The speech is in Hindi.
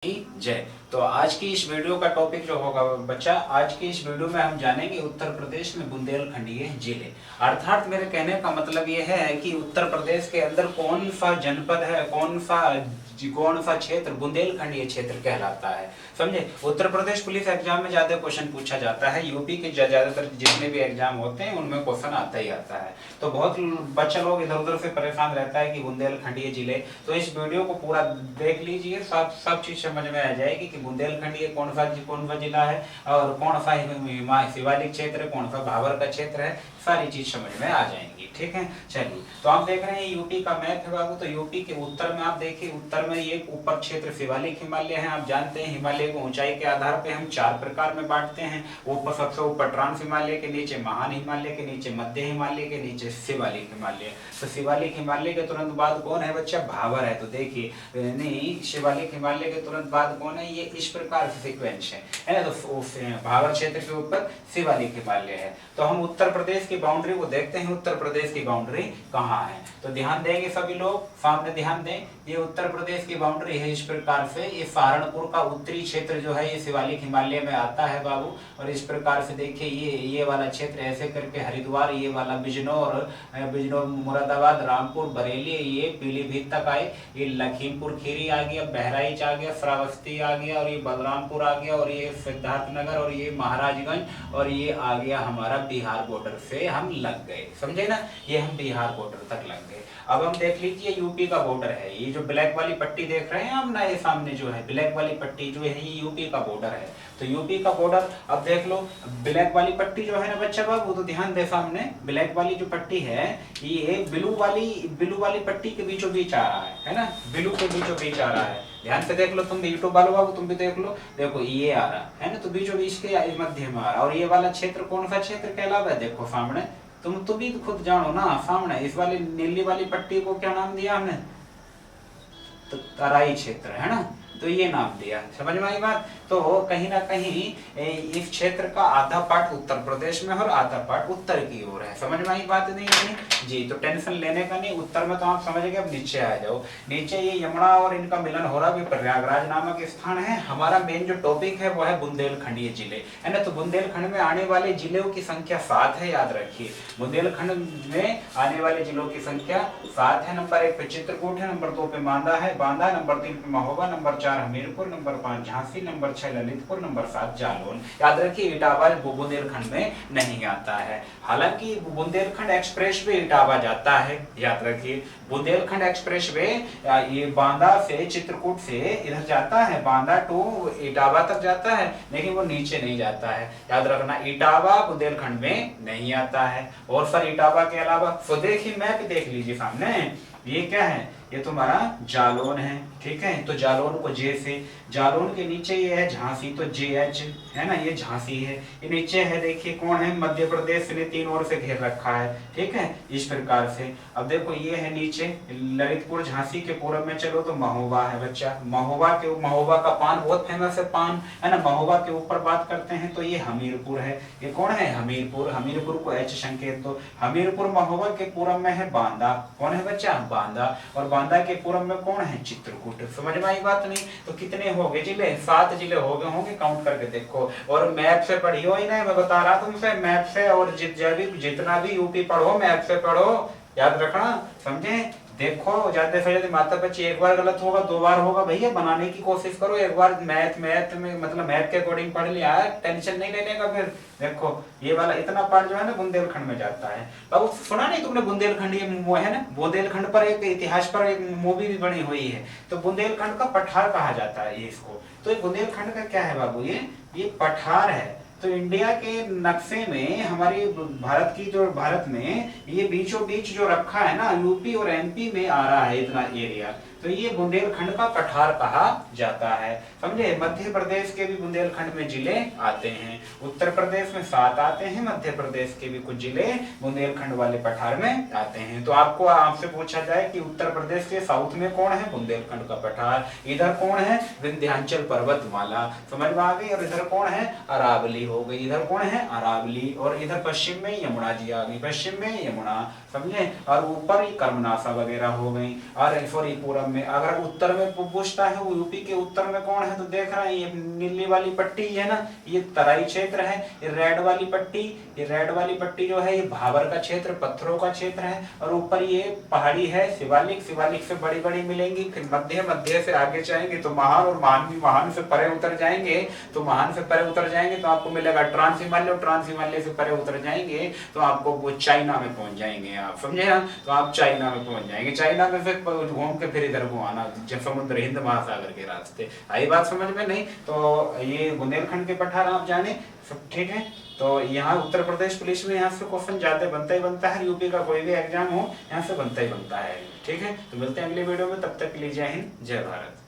जय। तो आज की इस वीडियो का टॉपिक जो होगा बच्चा, आज की इस वीडियो में हम जानेंगे उत्तर प्रदेश में बुंदेलखंडीय जिले। अर्थात मेरे कहने का मतलब यह है कि उत्तर प्रदेश के अंदर कौन सा जनपद है, कौन सा क्षेत्र बुंदेलखंडीय क्षेत्र कहलाता है। समझे। उत्तर प्रदेश पुलिस एग्जाम में ज्यादा क्वेश्चन पूछा जाता है, यूपी के ज्यादातर जितने भी एग्जाम होते हैं उनमें क्वेश्चन आता ही आता है। तो बहुत बच्चे लोग इधर उधर से परेशान रहता है कि बुंदेलखंडीय जिले। तो इस वीडियो को पूरा देख लीजिए, सब चीज समझ में आ जाएगी कि बुंदेलखंड ये कौन सा जिला है और कौन सा शिवालिक क्षेत्र है, कौन सा भावर का क्षेत्र है, सारी चीज समझ में आ जाएंगी। ठीक है, चलिए। तो आप देख रहे हैं यूपी का मैप है बाबू। तो यूपी के उत्तर में आप देखिए, उत्तर में ये ऊपर क्षेत्र शिवालिक हिमालय है। आप जानते हैं हिमालय को ऊंचाई के आधार पे हम 4 प्रकार में बांटते हैं। ऊपर सबसे ऊपर ट्रांस हिमालय, के नीचे महान हिमालय, के नीचे मध्य हिमालय, के नीचे शिवालिक हिमालय। तो शिवालिक हिमालय के तुरंत बाद कौन है बच्चा? भावर है। तो देखिए नहीं, शिवालिक हिमालय के तुरंत बाद कौन है? ये इस प्रकार से सीक्वेंस है ना। तो भावर क्षेत्र के ऊपर शिवालिक हिमालय है। तो हम उत्तर प्रदेश की बाउंड्री को देखते हैं, उत्तर प्रदेश की बाउंड्री कहाँ है। तो ध्यान देंगे सभी लोग, सामने ध्यान दें। ये उत्तर प्रदेश की बाउंड्री है इस प्रकार से। ये सहारनपुर का उत्तरी क्षेत्र जो है ये शिवालिक हिमालय में आता है बाबू। और इस प्रकार से देखिए ये वाला क्षेत्र ऐसे करके हरिद्वार, ये वाला बिजनौर, मुरादाबाद, रामपुर, बरेली, ये पीलीभीत तक आए। ये लखीमपुर खीरी आ गया, बहराइच आ गया, श्रावस्ती आ गया, और ये बलरामपुर आ गया, और ये सिद्धार्थनगर, और ये महाराजगंज, और ये आ गया हमारा बिहार बॉर्डर से हम लग गए। समझे ना, ये हम बिहार बॉर्डर तक लग गए। अब हम देख लीजिए यूपी का बॉर्डर है। ये जो ब्लैक वाली पट्टी देख रहे हैं हम ना, ये सामने जो है ब्लैक वाली पट्टी जो है ये यूपी का बॉर्डर है। तो यूपी का बॉर्डर अब देख लो, ब्लैक वाली पट्टी जो है ना बच्चा बाबू, तो ध्यान दे सामने ब्लैक वाली जो पट्टी है ये ब्लू वाली पट्टी के बीचों बीच आ रहा है ना, ब्लू के बीचों बीच आ रहा है। ध्यान से देख लो, तुम भी यूट्यूब वालों बाबू तुम भी देख लो। देखो ये आ रहा है ना, तो बीचों बीच के मध्य में आ रहा है। और ये वाला क्षेत्र कौन सा क्षेत्र कहलाता है? देखो सामने, तुम भी खुद जानो ना। सामने इस वाली नीली वाली पट्टी को क्या नाम दिया हमने? तो तराई क्षेत्र है ना, तो ये नाम दिया। समझ में आई बात। तो कहीं ना कहीं इस क्षेत्र का आधा पार्ट उत्तर प्रदेश में और आधा पार्ट उत्तर की ओर है। समझ में आई बात नहीं जी। तो टेंशन लेने का नहीं, उत्तर में तो आप समझ गए। अब नीचे आ जाओ। नीचे ये यमुना और इनका मिलन हो रहा है, प्रयागराज नामक स्थान है। हमारा मेन जो टॉपिक है वो है बुंदेलखंडीय जिले, है ना। तो बुंदेलखंड में आने वाले जिलों की संख्या 7 है, याद रखिए। बुंदेलखंड में आने वाले जिलों की संख्या 7 है। नंबर 1 पे चित्रकूट है, नंबर 2 पे बांदा, नंबर 3 पे Mahoba, number 4 Hamirpur, number 5 Jhansi, number 6 Lalitpur, number 7 Jalaun. याद रखिए इटावा बुंदेलखंड में नहीं आता है। हालांकि बुंदेलखंड एक्सप्रेस वे इटावा जाता है, याद रखिए। बुंदेलखंड एक्सप्रेस वे ये बांदा से, चित्रकूट से इधर जाता है, बांदा टू इटावा तक जाता है, लेकिन वो नीचे नहीं जाता है। याद रखना, इटावा बुंदेलखंड में नहीं आता है। और सर इटावा के अलावा तो देखिए मैप देख लीजिए सामने, ये क्या है? ये तुम्हारा जालौन है। ठीक है, तो जालौन को जे से, जालौन के नीचे ये है झांसी, तो JH है ना, ये झांसी है। ये नीचे है देखिए कौन है? मध्य प्रदेश ने 3 ओर से घेर रखा है। ठीक है, इस प्रकार से। अब देखो ये है नीचे ललितपुर, झांसी के पूर्व में चलो तो महोबा है बच्चा। महोबा का पान बहुत फेमस है, पान है ना। महोबा के ऊपर बात करते हैं तो ये हमीरपुर है। ये कौन है? हमीरपुर को H संकेत दो। हमीरपुर महोबा के पूर्व में है बांदा। कौन है बच्चा? बांदा। और बांदा के पूर्व में कौन है? चित्रकूट। समझ में आई बात नहीं? तो कितने हो गए जिले? 7 जिले हो गए होंगे, काउंट करके देखो। और मैप से पढ़ियो ही नहीं, मैं बता रहा तुमसे, मैप से। और जितना भी यूपी पढ़ो मैप से पढ़ो, याद रखना। समझे? देखो ज्यादा से ज्यादा माता बच्चे एक बार गलत होगा, 2 बार होगा, भैया बनाने की कोशिश करो। एक बार मैथ में मतलब मैथ के अकॉर्डिंग पढ़ लिया है, टेंशन नहीं लेने का। फिर देखो ये वाला इतना पार्ट जो है ना बुंदेलखंड में जाता है। अब सुना नहीं तुमने बुंदेलखंड? ये वो है ना, बुंदेलखंड पर एक इतिहास पर एक मूवी भी बनी हुई है। तो बुंदेलखंड का पठार कहा जाता है ये इसको। तो ये बुंदेलखंड का क्या है बाबू? ये पठार है। तो इंडिया के नक्शे में हमारी भारत में ये बीचों बीच जो रखा है ना, यूपी और MP में आ रहा है इतना एरिया। तो ये बुंदेलखंड का पठार कहा जाता है। समझे? मध्य प्रदेश के भी बुंदेलखंड में जिले आते हैं। उत्तर प्रदेश में 7 आते हैं, मध्य प्रदेश के भी कुछ जिले बुंदेलखंड वाले पठार में आते हैं। तो आपसे पूछा जाए कि उत्तर प्रदेश के साउथ में कौन है? बुंदेलखंड का पठार। इधर कौन है? विंध्याचल पर्वतमाला। समझ में आ गई? और इधर कौन है? अरावली हो गई। इधर कौन है? अरावली। और इधर पश्चिम में यमुना जी आ गई, पश्चिम में यमुना। समझे? और ऊपर कर्मनाशा वगैरह हो गई। और सॉरी पूरा में। अगर उत्तर में पूछता है वो यूपी के उत्तर में कौन है, तो देख रहे हैं ये नीली वाली पट्टी है ना, ये तराई क्षेत्र है। ये रेड वाली पट्टी जो है ये भाबर का क्षेत्र, पत्थरों का क्षेत्र है। और ऊपर ये पहाड़ी है शिवालिक, शिवालिक से बड़ी बड़ी मिलेंगी। फिर मध्य से आगे जाएंगे तो महान, और महान से परे उतर जाएंगे तो आपको मिलेगा ट्रांस हिमालय, ट्रांस हिमालय से परे उतर जाएंगे तो आपको वो चाइना में पहुंच जाएंगे। आप समझे ना, तो आप चाइना में पहुंच जाएंगे। चाइना में फिर घूम के फिर इधर को आना, समुद्र हिंद महासागर के रास्ते। आई बात समझ में? नहीं तो ये बुंदेलखंड के पठार आप जाने सब ठीक है। तो यहाँ उत्तर प्रदेश पुलिस में यहाँ से क्वेश्चन ज्यादा बनता ही बनता है, यूपी का कोई भी एग्जाम हो यहाँ से बनता ही बनता है। ठीक है, तो मिलते हैं अगले वीडियो में, तब तक के लिए जय हिंद जय भारत।